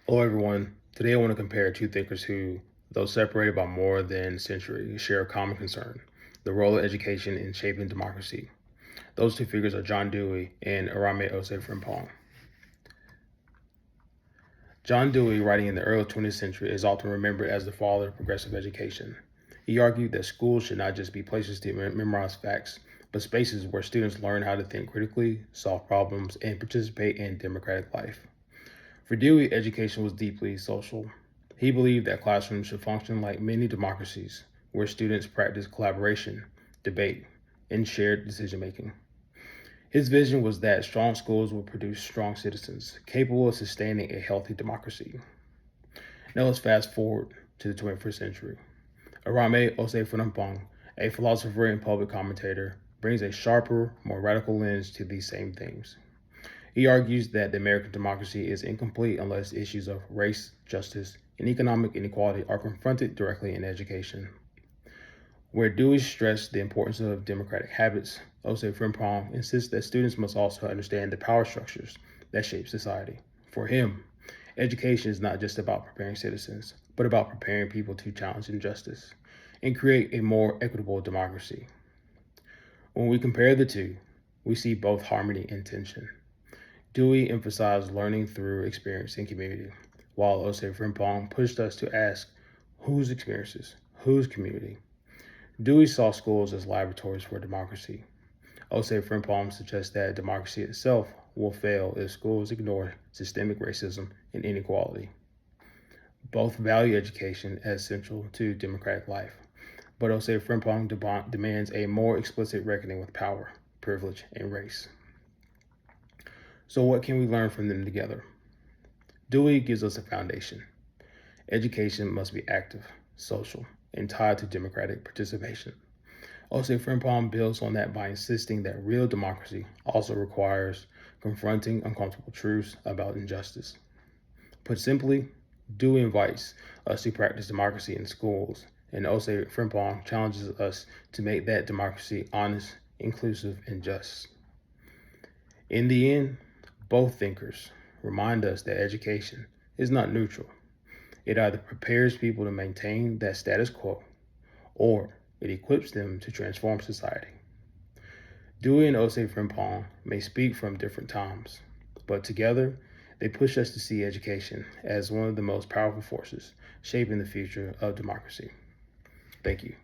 Hello, everyone. Today, I want to compare two thinkers who, though separated by more than a century, share a common concern: the role of education in shaping democracy. Those two figures are John Dewey and Irami Osei-Frimpong. John Dewey, writing in the early 20th century, is often remembered as the father of progressive education. He argued that schools should not just be places to memorize facts, but spaces where students learn how to think critically, solve problems, and participate in democratic life. For Dewey, education was deeply social. He believed that classrooms should function like many democracies, where students practice collaboration, debate, and shared decision making. His vision was that strong schools would produce strong citizens, capable of sustaining a healthy democracy. Now let's fast forward to the 21st century. Arame Osei-Frimpong, a philosopher and public commentator, brings a sharper, more radical lens to these same themes. He argues that the American democracy is incomplete unless issues of race, justice, and economic inequality are confronted directly in education. Where Dewey stressed the importance of democratic habits, Osei-Frimpong insists that students must also understand the power structures that shape society. For him, education is not just about preparing citizens, but about preparing people to challenge injustice and create a more equitable democracy. When we compare the two, we see both harmony and tension. Dewey emphasized learning through experience and community, while Osei-Frimpong pushed us to ask, whose experiences, whose community? Dewey saw schools as laboratories for democracy. Osei-Frimpong suggests that democracy itself will fail if schools ignore systemic racism and inequality. Both value education as central to democratic life, but Osei-Frimpong demands a more explicit reckoning with power, privilege, and race. So what can we learn from them together? Dewey gives us a foundation. Education must be active, social, and tied to democratic participation. Osei-Frimpong builds on that by insisting that real democracy also requires confronting uncomfortable truths about injustice. Put simply, Dewey invites us to practice democracy in schools, and Osei-Frimpong challenges us to make that democracy honest, inclusive, and just. In the end, both thinkers remind us that education is not neutral. It either prepares people to maintain that status quo or it equips them to transform society. Dewey and Osei-Frimpong may speak from different times, but together they push us to see education as one of the most powerful forces shaping the future of democracy. Thank you.